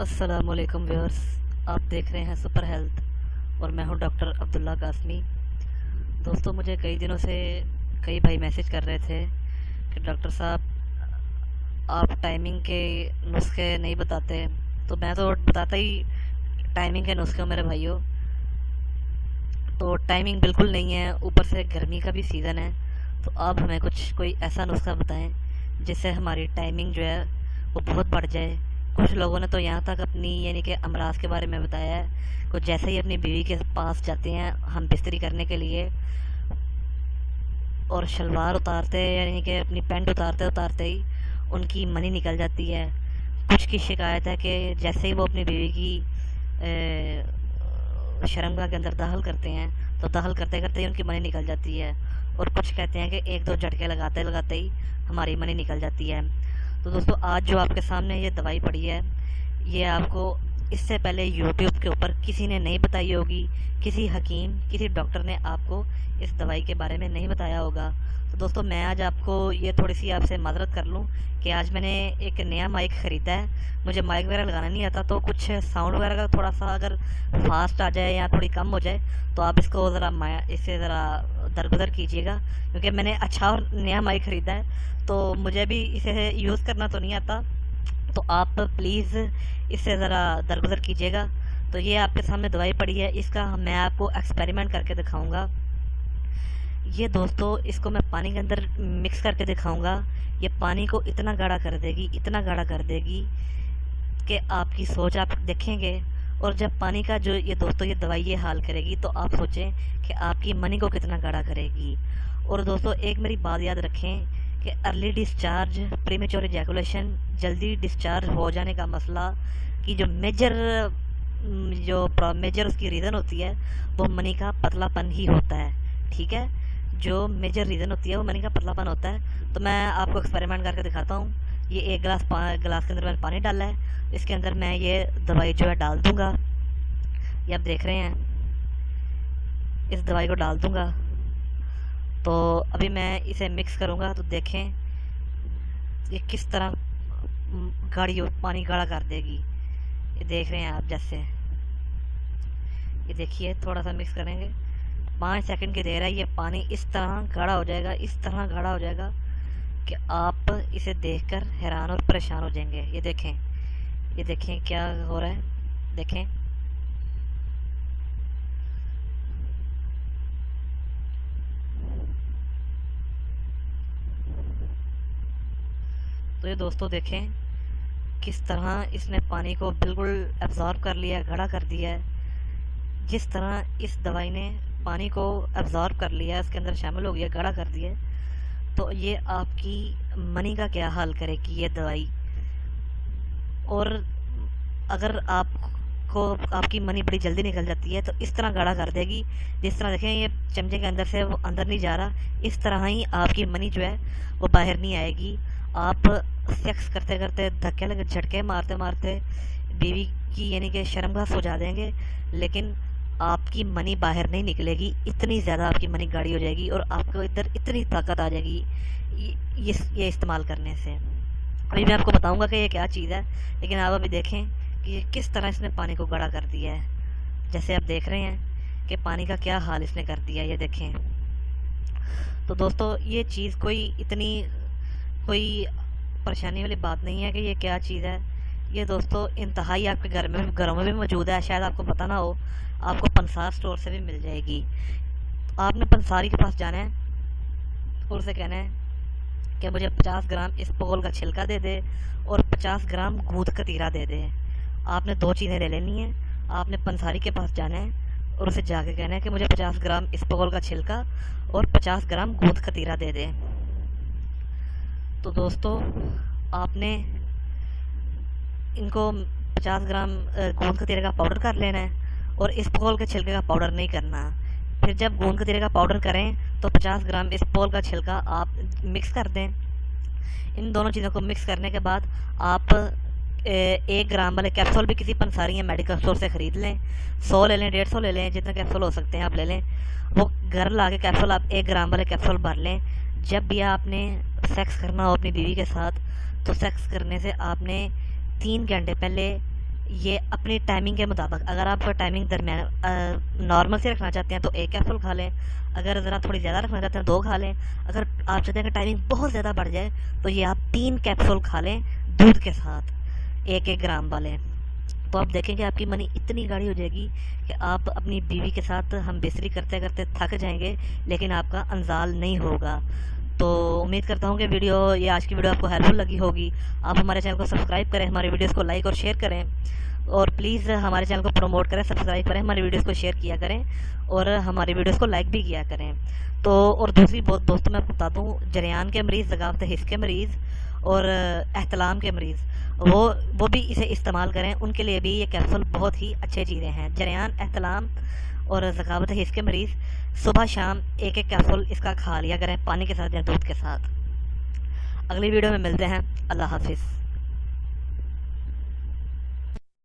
अस्सलामुअलैकुम व्यूअर्स। आप देख रहे हैं सुपर हेल्थ और मैं हूं डॉक्टर अब्दुल्ला कासमी। दोस्तों, मुझे कई दिनों से कई भाई मैसेज कर रहे थे कि डॉक्टर साहब आप टाइमिंग के नुस्खे नहीं बताते। तो मैं तो बताता ही टाइमिंग के नुस्खे हूँ मेरे भाइयों। तो टाइमिंग बिल्कुल नहीं है, ऊपर से गर्मी का भी सीज़न है। तो आप हमें कोई ऐसा नुस्खा बताएं जिससे हमारी टाइमिंग जो है वो बहुत बढ़ जाए। कुछ लोगों ने तो यहाँ तक अपनी यानी कि अमराज के बारे में बताया है। कुछ जैसे ही अपनी बीवी के पास जाते हैं हम बिस्तरी करने के लिए और शलवार उतारते हैं यानी कि अपनी पैंट उतारते उतारते ही उनकी मनी निकल जाती है। कुछ की शिकायत है कि जैसे ही वो अपनी बीवी की शर्मगाह के अंदर दाखिल करते हैं तो दाखिल करते करते ही उनकी मनी निकल जाती है। और कुछ कहते हैं कि एक दो झटके लगाते लगाते ही हमारी मनी निकल जाती है। तो दोस्तों, आज जो आपके सामने ये दवाई पड़ी है, ये आपको इससे पहले यूट्यूब के ऊपर किसी ने नहीं बताई होगी। किसी हकीम, किसी डॉक्टर ने आपको इस दवाई के बारे में नहीं बताया होगा। तो दोस्तों, मैं आज आपको ये थोड़ी सी आपसे माजरत कर लूँ कि आज मैंने एक नया माइक ख़रीदा है। मुझे माइक वगैरह लगाना नहीं आता, तो कुछ साउंड वगैरह का थोड़ा सा अगर फास्ट आ जाए या थोड़ी कम हो जाए तो आप इसको ज़रा इससे ज़रा दरगुजर कीजिएगा, क्योंकि मैंने अच्छा और नया माइक ख़रीदा है तो मुझे भी इसे यूज़ करना तो नहीं आता। तो आप प्लीज़ इससे ज़रा दरगुजर कीजिएगा। तो ये आपके सामने दवाई पड़ी है, इसका मैं आपको एक्सपेरिमेंट करके दिखाऊंगा। ये दोस्तों, इसको मैं पानी के अंदर मिक्स करके दिखाऊंगा। ये पानी को इतना गाढ़ा कर देगी, इतना गाढ़ा कर देगी कि आपकी सोच आप देखेंगे। और जब पानी का जो ये दोस्तों ये दवाई ये हाल करेगी तो आप सोचें कि आपकी मनी को कितना गाढ़ा करेगी। और दोस्तों, एक मेरी बात याद रखें कि अर्ली डिस्चार्ज, प्रीमेच्योर इजैकुलेशन, जल्दी डिस्चार्ज हो जाने का मसला की जो मेजर उसकी रीज़न होती है वो मनी का पतलापन ही होता है। ठीक है, जो मेजर रीज़न होती है वो मनी का पतलापन होता है। तो मैं आपको एक्सपेरिमेंट करके दिखाता हूँ। ये एक गिलास के अंदर मैंने पानी डाला है, इसके अंदर मैं ये दवाई जो है डाल दूंगा। ये आप देख रहे हैं, इस दवाई को डाल दूंगा। तो अभी मैं इसे मिक्स करूंगा तो देखें ये किस तरह गाढ़ी पानी गाढ़ा कर देगी। ये देख रहे हैं आप, जैसे ये देखिए, थोड़ा सा मिक्स करेंगे, 5 सेकंड की देर है, ये पानी इस तरह गाढ़ा हो जाएगा, इस तरह गाढ़ा हो जाएगा कि आप इसे देखकर हैरान और परेशान हो जाएंगे। ये देखें क्या हो रहा है, देखें। तो ये दोस्तों देखें किस तरह इसने पानी को बिल्कुल एब्जॉर्ब कर लिया, गाढ़ा कर दिया है। जिस तरह इस दवाई ने पानी को एब्जॉर्ब कर लिया, इसके अंदर शामिल हो गया, गाढ़ा कर दिया, तो ये आपकी मनी का क्या हाल करेगी ये दवाई। और अगर आपकी मनी बड़ी जल्दी निकल जाती है तो इस तरह गाढ़ा कर देगी। जिस तरह देखें, ये चमचे के अंदर से वो अंदर नहीं जा रहा, इस तरह ही आपकी मनी जो है वो बाहर नहीं आएगी। आप सेक्स करते करते, धक्के लगे, झटके मारते मारते बीवी की यानी कि शर्मगाह सजा देंगे, लेकिन आपकी मनी बाहर नहीं निकलेगी। इतनी ज़्यादा आपकी मनी गाढ़ी हो जाएगी और आपको इधर इतनी ताकत आ जाएगी ये इस्तेमाल करने से। अभी मैं आपको बताऊंगा कि ये क्या चीज़ है, लेकिन आप अभी देखें कि ये किस तरह इसने पानी को गाढ़ा कर दिया है। जैसे आप देख रहे हैं कि पानी का क्या हाल इसने कर दिया, ये देखें। तो दोस्तों, ये चीज़ कोई परेशानी वाली बात नहीं है कि ये क्या चीज़ है। ये दोस्तों इंतहाई आपके घरों में भी मौजूद है, शायद आपको पता ना हो। आपको पंसार स्टोर से भी मिल जाएगी। आपने पंसारी के पास जाना है और उसे कहना है कि मुझे 50 ग्राम इसबगोल का छिलका दे दे और 50 ग्राम गूंद कतीरा दे दे। आपने 2 चीज़ें ले लेनी है। आपने पंसारी के पास जाना है और उसे जाके कहना है कि मुझे 50 ग्राम इसबगोल का छिलका और 50 ग्राम गूंद कतीरा दे दे। तो दोस्तों, आपने इनको 50 ग्राम गूंद कतीरे का पाउडर कर लेना है और इसबगोल के छिलके का पाउडर नहीं करना। फिर जब गूंद कतीरे का पाउडर करें तो 50 ग्राम इसबगोल का छिलका आप मिक्स कर दें। इन दोनों चीज़ों को मिक्स करने के बाद आप 1 ग्राम वाले कैप्सूल भी किसी पंसारी या मेडिकल स्टोर से ख़रीद लें। 100 ले लें, 150 ले लें, जितने कैप्सूल हो सकते हैं आप ले लें। वो घर ला के कैप्सूल आप 1 ग्राम वाले कैप्सूल भर लें। जब भी आपने सेक्स करना हो अपनी बीवी के साथ, तो सेक्स करने से आपने 3 घंटे पहले ये अपनी टाइमिंग के मुताबिक, अगर आप टाइमिंग दरमियान नॉर्मल से रखना चाहते हैं तो एक कैप्सूल खा लें, अगर ज़रा थोड़ी ज़्यादा रखना चाहते हैं 2 खा लें, अगर आप चाहते हैं कि टाइमिंग बहुत ज़्यादा बढ़ जाए तो ये आप 3 कैप्सूल खा लें दूध के साथ, 1-1 ग्राम वाले। तो आप देखेंगे आपकी मनी इतनी गाढ़ी हो जाएगी कि आप अपनी बीवी के साथ हम बिस्तरी करते करते थक जाएंगे, लेकिन आपका अंजाल नहीं होगा। तो उम्मीद करता हूँ कि ये आज की वीडियो आपको हेल्पफुल लगी होगी। आप हमारे चैनल को सब्सक्राइब करें, हमारे वीडियोस को लाइक और शेयर करें, और प्लीज़ हमारे चैनल को प्रमोट करें, सब्सक्राइब करें, हमारे वीडियोस को शेयर किया करें और हमारे वीडियोस को लाइक भी किया करें। तो और दूसरी बहुत दोस्तों मैं बता दूँ, जरियान के मरीज़, ज़गावत हिस्स के मरीज़ और एहतलाम के मरीज़ वो भी इसे इस्तेमाल करें, उनके लिए भी ये कैप्सूल बहुत ही अच्छे चीज़ें हैं। जरियान, एहतलाम और ज़गावत हिस्स के मरीज़ सुबह शाम 1-1 कैप्सूल इसका खा लिया करें, पानी के साथ या दूध के साथ। अगली वीडियो में मिलते हैं। अल्लाह हाफिज़।